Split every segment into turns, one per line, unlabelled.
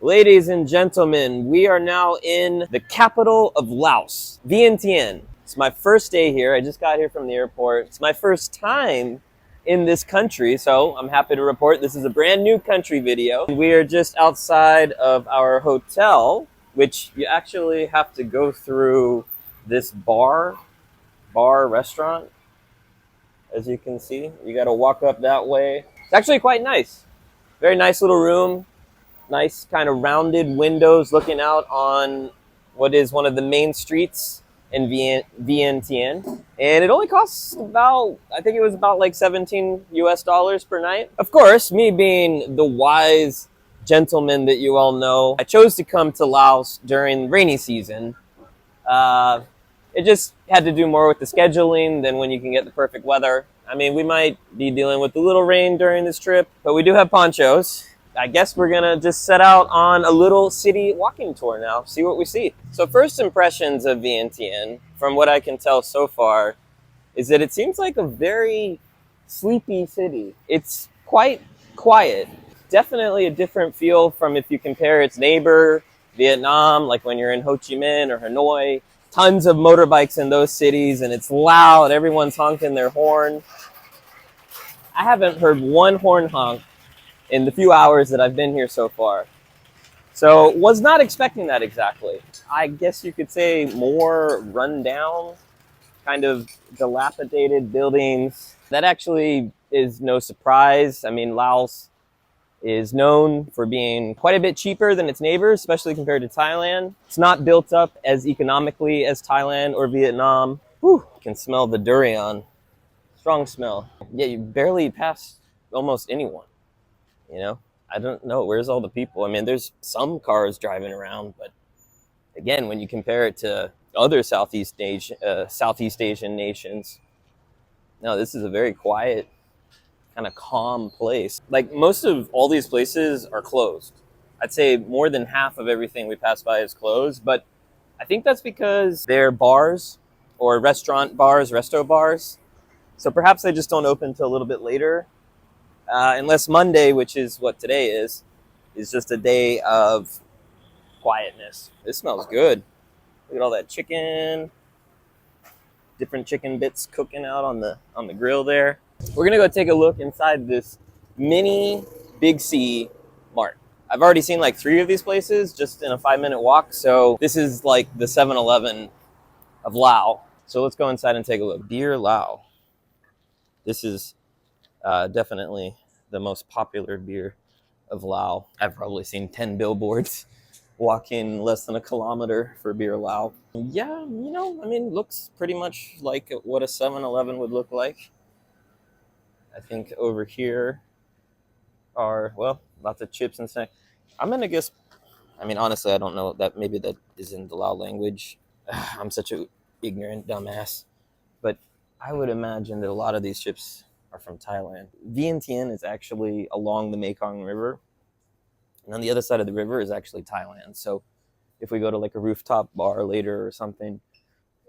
Ladies and gentlemen, we are now in the capital of Laos, Vientiane. It's my first day here. I just got here from the airport. It's my first time in this country, so I'm happy to report this is a brand new country video. We are just outside of our hotel, which you actually have to go through this restaurant. As you can see, you got to walk up that way. It's actually quite nice. Very nice little room. Nice kind of rounded windows looking out on what is one of the main streets in Vientiane. And it only costs about, I think it was about like $17 US per night. Of course, me being the wise gentleman that you all know, I chose to come to Laos during rainy season. It just had to do more with the scheduling than when you can get the perfect weather. I mean, we might be dealing with a little rain during this trip, but we do have ponchos. I guess we're gonna just set out on a little city walking tour now, see what we see. So first impressions of Vientiane, from what I can tell so far, is that it seems like a very sleepy city. It's quite quiet. Definitely a different feel from if you compare its neighbor, Vietnam, like when you're in Ho Chi Minh or Hanoi. Tons of motorbikes in those cities, and it's loud. Everyone's honking their horn. I haven't heard one horn honk in the few hours that I've been here so far. So was not expecting that exactly. I guess you could say more rundown, kind of dilapidated buildings. That actually is no surprise. I mean, Laos is known for being quite a bit cheaper than its neighbors, especially compared to Thailand. It's not built up as economically as Thailand or Vietnam. Whew, you can smell the durian. Strong smell. Yeah, you barely pass almost anyone. You know, I don't know, where's all the people? I mean, there's some cars driving around, but again, when you compare it to other Southeast Asian nations, no, this is a very quiet, kind of calm place. Like most of all these places are closed. I'd say more than half of everything we pass by is closed, but I think that's because they're bars or restaurant bars, resto bars. So perhaps they just don't open till a little bit later. Unless Monday, which is what today is just a day of quietness. This smells good. Look at all that chicken. Different chicken bits cooking out on the grill there. We're gonna go take a look inside this mini Big C Mart. I've already seen like 3 of these places just in a 5-minute walk. So this is like the 7-Eleven of Lao. So let's go inside and take a look. Beer Lao. This is definitely the most popular beer of Laos. I've probably seen 10 billboards walking less than a kilometer for Beer Lao. Yeah, you know, I mean, looks pretty much like what a 7-Eleven would look like. I think over here are, well, lots of chips and snacks. I'm gonna guess, I mean, honestly, I don't know, that maybe that is in the Lao language. I'm such a ignorant dumbass. But I would imagine that a lot of these chips are from Thailand. Vientiane is actually along the Mekong River. And on the other side of the river is actually Thailand. So if we go to like a rooftop bar later or something,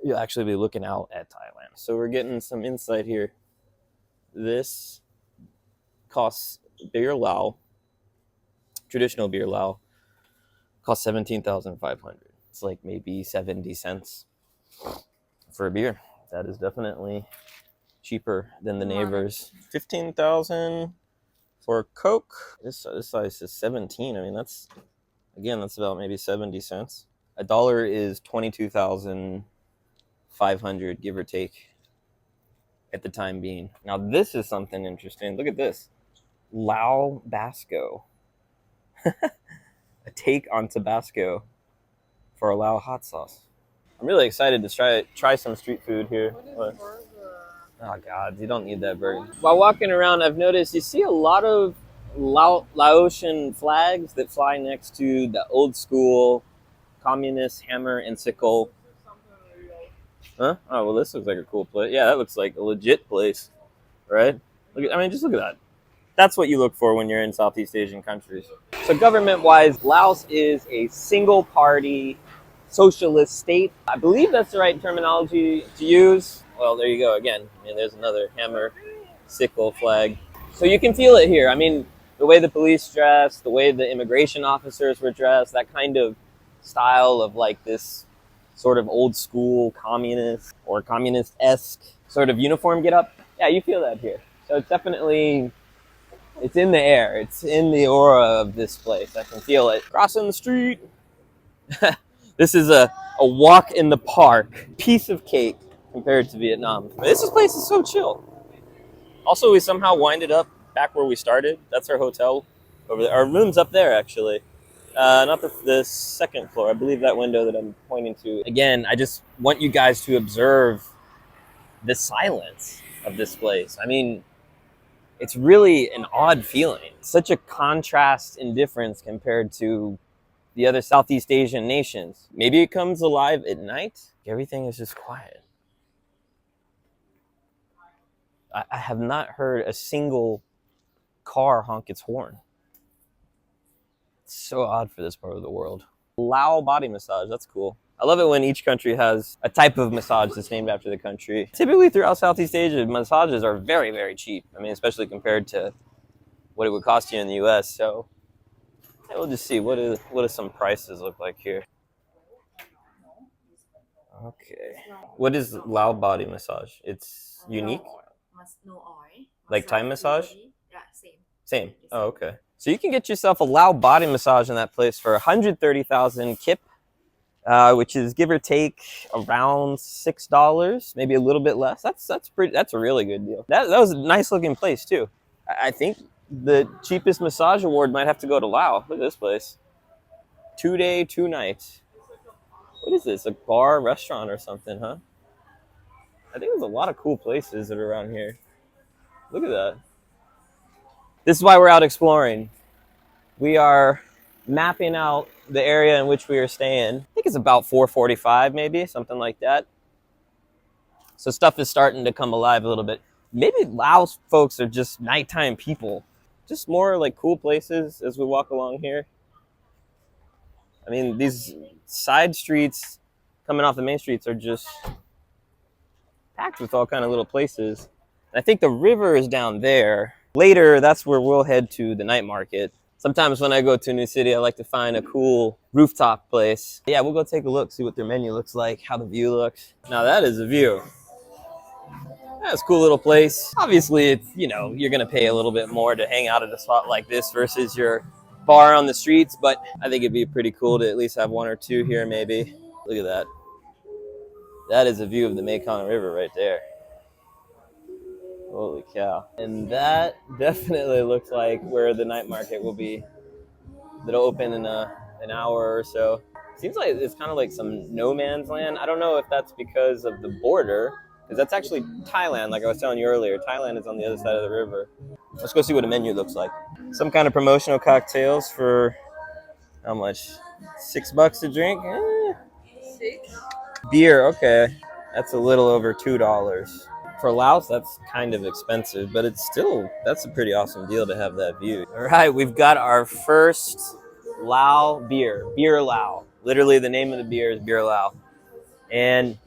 you'll actually be looking out at Thailand. So we're getting some insight here. This costs Beer Lao, traditional Beer Lao, costs 17,500. It's like maybe 70 cents for a beer. That is definitely cheaper than the neighbors. 15,000 for Coke. This size is 17. I mean, that's about maybe 70 cents. $1 is 22,500, give or take, at the time being. Now this is something interesting. Look at this. Lao Basco. A take on Tabasco for a Lao hot sauce. I'm really excited to try some street food here. Oh God, you don't need that burger. While walking around, I've noticed you see a lot of Laotian flags that fly next to the old school communist hammer and sickle. Huh? Oh, well, this looks like a cool place. Yeah, that looks like a legit place, right? I mean, just look at that. That's what you look for when you're in Southeast Asian countries. So government-wise, Laos is a single-party socialist state. I believe that's the right terminology to use. Well, there you go again. I mean, there's another hammer, sickle flag. So you can feel it here. I mean, the way the police dressed, the way the immigration officers were dressed, that kind of style of like this sort of old school communist or communist-esque sort of uniform get up. Yeah, you feel that here. So it's definitely, it's in the air. It's in the aura of this place. I can feel it. Crossing the street. This is a walk in the park. Piece of cake compared to Vietnam. This place is so chill. Also, we somehow winded up back where we started. That's our hotel over there. Our room's up there, actually. Not the second floor. I believe that window that I'm pointing to. Again, I just want you guys to observe the silence of this place. I mean, it's really an odd feeling. Such a contrast in difference compared to the other Southeast Asian nations. Maybe it comes alive at night. Everything is just quiet. I have not heard a single car honk its horn. It's so odd for this part of the world. Lao body massage, that's cool. I love it when each country has a type of massage that's named after the country. Typically throughout Southeast Asia, massages are very, very cheap. I mean, especially compared to what it would cost you in the US. So yeah, we'll just see what do some prices look like here. Okay. What is Lao body massage? It's unique?
No oil.
Like Thai massage?
Yeah, same.
Same. Oh, okay. So you can get yourself a Lao body massage in that place for 130,000 kip, which is give or take around $6, maybe a little bit less. That's a really good deal. That was a nice looking place too. I think the cheapest massage award might have to go to Laos. Look at this place. 2 day, 2 nights. What is this? A bar, restaurant, or something, huh? I think there's a lot of cool places that are around here. Look at that. This is why we're out exploring. We are mapping out the area in which we are staying. I think it's about 4:45 maybe, something like that. So stuff is starting to come alive a little bit. Maybe Laos folks are just nighttime people. Just more like cool places as we walk along here. I mean, these side streets coming off the main streets are just packed with all kind of little places. I think the river is down there. Later, that's where we'll head to the night market. Sometimes when I go to a new city, I like to find a cool rooftop place. Yeah, we'll go take a look, see what their menu looks like, how the view looks. Now that is a view. That's a cool little place. Obviously, it's, you know, you're gonna pay a little bit more to hang out at a spot like this versus your bar on the streets, but I think it'd be pretty cool to at least have 1 or 2 here maybe. Look at that. That is a view of the Mekong River right there. Holy cow. And that definitely looks like where the night market will be. It'll open in an hour or so. Seems like it's kind of like some no man's land. I don't know if that's because of the border, because that's actually Thailand, like I was telling you earlier. Thailand is on the other side of the river. Let's go see what a menu looks like. Some kind of promotional cocktails for how much? $6 a drink?
6.
Beer, okay. That's a little over $2. For Laos, that's kind of expensive, but it's still, that's a pretty awesome deal to have that view. All right, we've got our first Lao beer, Beer Lao. Literally the name of the beer is Beer Lao. And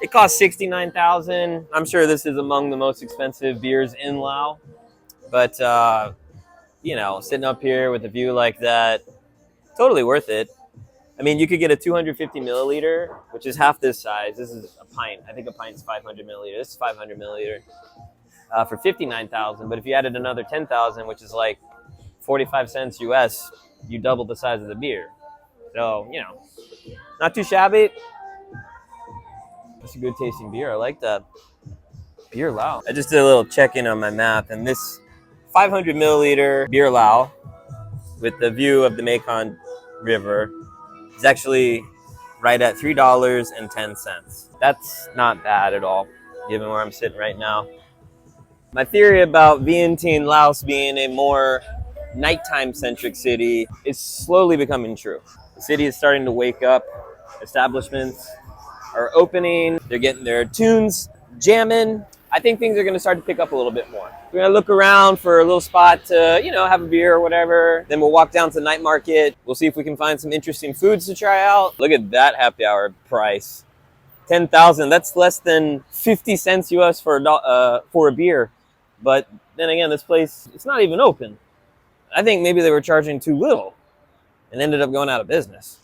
it costs $69,000. I'm sure this is among the most expensive beers in Laos. But, you know, sitting up here with a view like that, totally worth it. I mean, you could get a 250 milliliter, which is half this size. This is a pint. I think a pint is 500 milliliter. This is 500 milliliter for $59,000. But if you added another 10,000, which is like 45 cents US, you double the size of the beer. So, you know, not too shabby. That's a good tasting beer. I like that. Beer Lao. I just did a little check-in on my map, and this 500 milliliter Beer Lao with the view of the Mekong River is actually right at $3.10. That's not bad at all, given where I'm sitting right now. My theory about Vientiane, Laos being a more nighttime-centric city is slowly becoming true. The city is starting to wake up. Establishments are opening. They're getting their tunes jamming. I think things are going to start to pick up a little bit more. We're going to look around for a little spot to, you know, have a beer or whatever. Then we'll walk down to the night market. We'll see if we can find some interesting foods to try out. Look at that happy hour price. $10,000. That's less than 50 cents US for a beer. But then again, this place, it's not even open. I think maybe they were charging too little and ended up going out of business.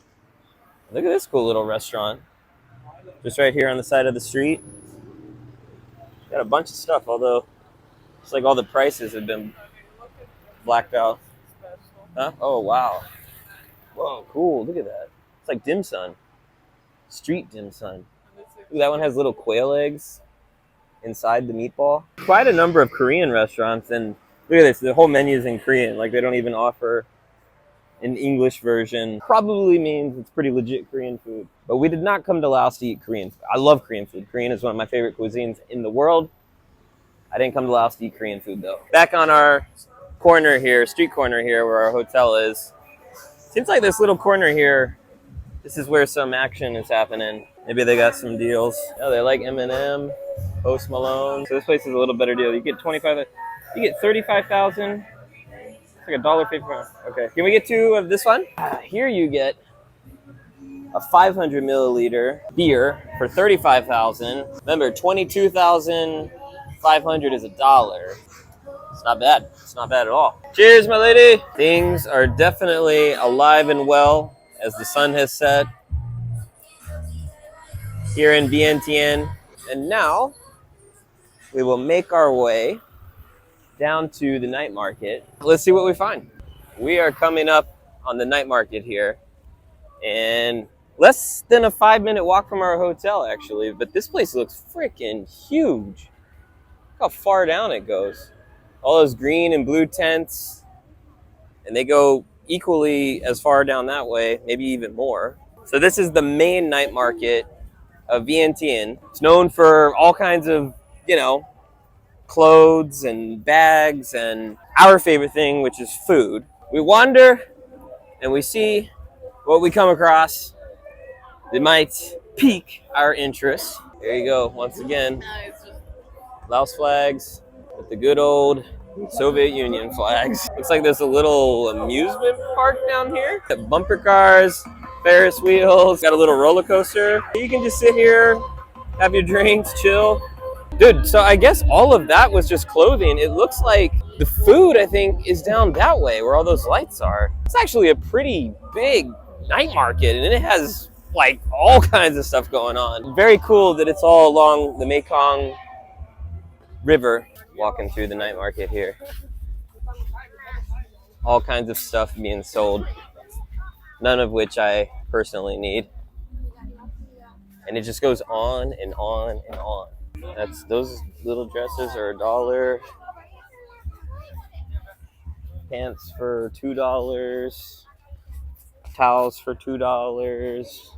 Look at this cool little restaurant. Just right here on the side of the street. Got a bunch of stuff, although it's like all the prices have been blacked out. Huh? Oh, wow. Whoa, cool. Look at that. It's like dim sum. Street dim sum. Ooh, that one has little quail eggs inside the meatball. Quite a number of Korean restaurants, and look at this. The whole menu is in Korean. Like, they don't even offer an English version. Probably means it's pretty legit Korean food. But we did not come to Laos to eat Korean food. I love Korean food. Korean is one of my favorite cuisines in the world. I didn't come to Laos to eat Korean food, though. Back on our corner here, street corner here, where our hotel is. Seems like this little corner here, this is where some action is happening. Maybe they got some deals. Oh, they like Eminem, Post Malone. So this place is a little better deal. You get 35,000. It's like $1.50. Okay, can we get two of this one? Here you get a 500 milliliter beer for 35,000. Remember, 22,500 is $1. It's not bad. It's not bad at all. Cheers, my lady. Things are definitely alive and well as the sun has set here in Vientiane. And now we will make our way down to the night market. Let's see what we find. We are coming up on the night market here, and less than a 5-minute walk from our hotel, actually. But this place looks freaking huge. Look how far down it goes. All those green and blue tents, and they go equally as far down that way, maybe even more. So this is the main night market of Vientiane. It's known for all kinds of, clothes and bags and our favorite thing, which is food. We wander and we see what we come across that might pique our interest. There you go, once again. Laos flags with the good old Soviet Union flags. Looks like there's a little amusement park down here. Bumper cars, Ferris wheels, got a little roller coaster. You can just sit here, have your drinks, chill. Dude, so I guess all of that was just clothing. It looks like the food, I think, is down that way where all those lights are. It's actually a pretty big night market, and it has like all kinds of stuff going on. Very cool that it's all along the Mekong River. Walking through the night market here. All kinds of stuff being sold, none of which I personally need. And it just goes on and on and on. Those little dresses are $1. Pants for $2. Towels for $2. This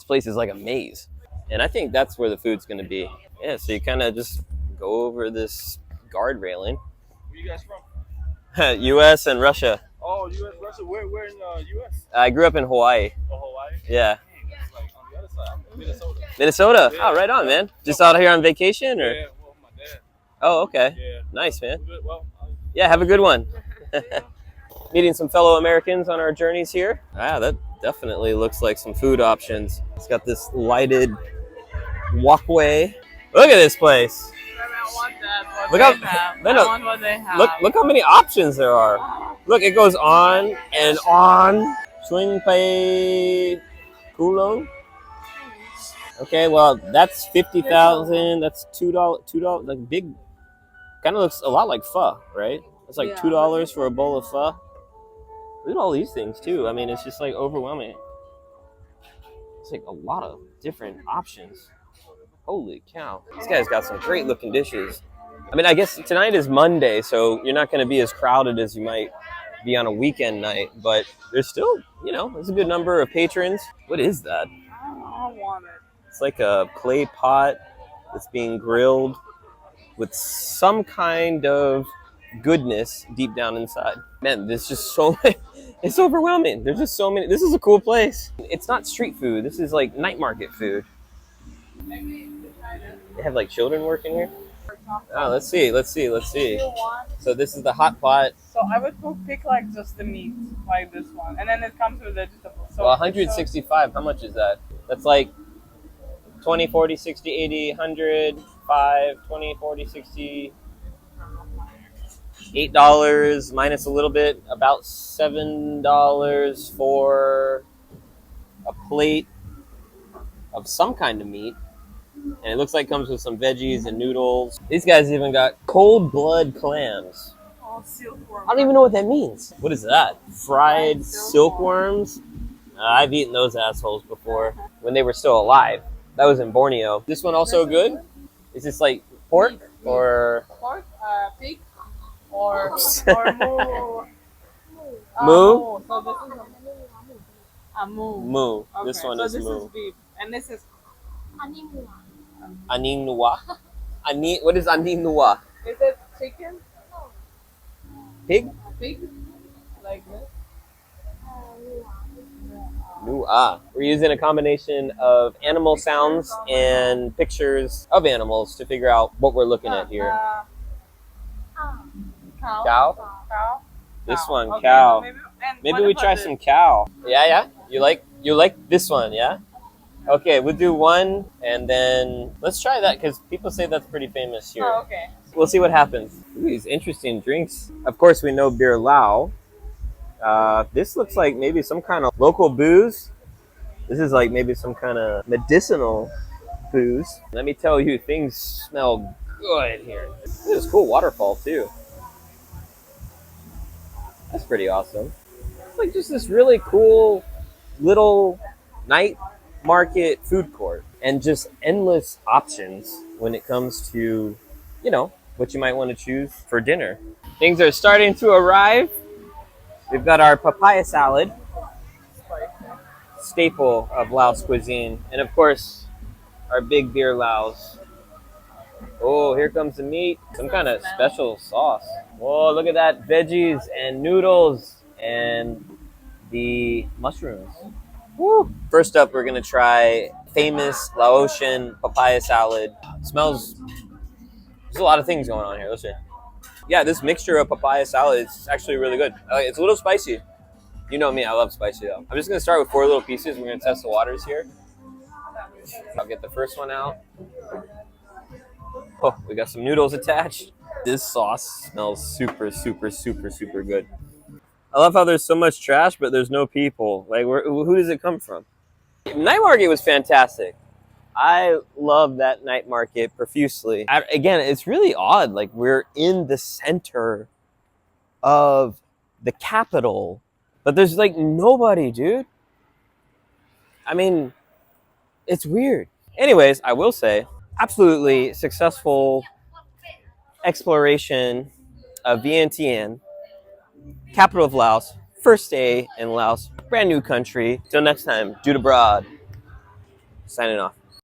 place is like a maze. And I think that's where the food's gonna be. Yeah, so you kind of just go over this guard railing.
Where you guys from?
U.S. and Russia.
Oh, U.S. Russia. Where in U.S.?
I grew up in Hawaii.
Oh, Hawaii?
Yeah.
It's like on the other side. I'm from Minnesota.
Minnesota?
Yeah.
Oh, right on, man. Just out here on vacation? Or?
Yeah, well, my dad.
Oh, okay.
Yeah.
Nice, man.
Good. Well,
Yeah, have a good one. Meeting some fellow Americans on our journeys here. Ah, that definitely looks like some food options. It's got this lighted walkway. Look at this place. Look how look how many options there are. Look, it goes on and on. Swing pay kulong. Okay, well that's 50,000. That's $2. Like big, kind of looks a lot like pho, right? It's like $2 for a bowl of pho. Look at all these things too. I mean, it's just like overwhelming. It's like a lot of different options. Holy cow. This guy's got some great looking dishes. I mean, I guess tonight is Monday, so you're not going to be as crowded as you might be on a weekend night, but there's still, there's a good number of patrons. What is that?
I want it.
It's like a clay pot that's being grilled with some kind of goodness deep down inside. Man, there's just so many. It's overwhelming. There's just so many. This is a cool place. It's not street food. This is like night market food. They have like children working here. Oh, let's see. So this is the hot pot.
So I would pick like just the meat, like this one, and then it comes with vegetables. So
Well, 165. How much is that? That's like 20, 40, 60, 80, 100, 5, 20, 40, 60. $8 minus a little bit, about $7 for a plate of some kind of meat. And it looks like it comes with some veggies and noodles. These guys even got cold blood clams.
Oh, silkworm.
I don't even know what that means. What is that? Fried silkworms? I've eaten those assholes before when they were still alive. That was in Borneo. This one also good? Is this like pork or
Pork, pig, or moo.
Moo?
So this is a moo.
moo?
Okay,
This one
so
is
this
moo.
is beef, and this is
Aning nuwa. What is aning nuwa?
is it chicken?
Pig?
Pig? Like this?
Nuwa. We're using a combination of animal sounds and pictures of animals to figure out what we're looking at here.
Cow.
Cow?
Cow.
This
Cow.
one,
Okay,
cow.
so
Maybe
what
we
about
try
this?
some cow. Yeah. You like this one, yeah? Okay, we'll do one, and then let's try that because people say that's pretty famous here.
Oh, okay.
We'll see what happens. Ooh, these interesting drinks. Of course, we know beer Lao. This looks like maybe some kind of local booze. This is like maybe some kind of medicinal booze. Let me tell you, things smell good here. This is a cool waterfall too. That's pretty awesome. It's like just this really cool little night market food court and just endless options when it comes to, what you might want to choose for dinner. Things are starting to arrive. We've got our papaya salad, staple of Laos cuisine, and of course, our big beer Laos. Oh, here comes the meat. Some kind of special sauce. Whoa, look at that. Veggies and noodles and the mushrooms. Woo. First up, we're going to try famous Laotian papaya salad. Smells, there's a lot of things going on here. Let's see. Yeah, this mixture of papaya salad is actually really good. It's a little spicy. You know me, I love spicy though. I'm just going to start with 4 little pieces. We're going to test the waters here. I'll get the first one out. Oh, we got some noodles attached. This sauce smells super, super, super, super good. I love how there's so much trash, but there's no people. Like, who does it come from? Night market was fantastic. I love that night market profusely. Again, it's really odd. Like, we're in the center of the capital, but there's like nobody, dude. I mean, it's weird. Anyways, I will say, absolutely successful exploration of Vientiane, capital of Laos. First day in Laos, brand new country. Till next time, Dude Abroad, signing off.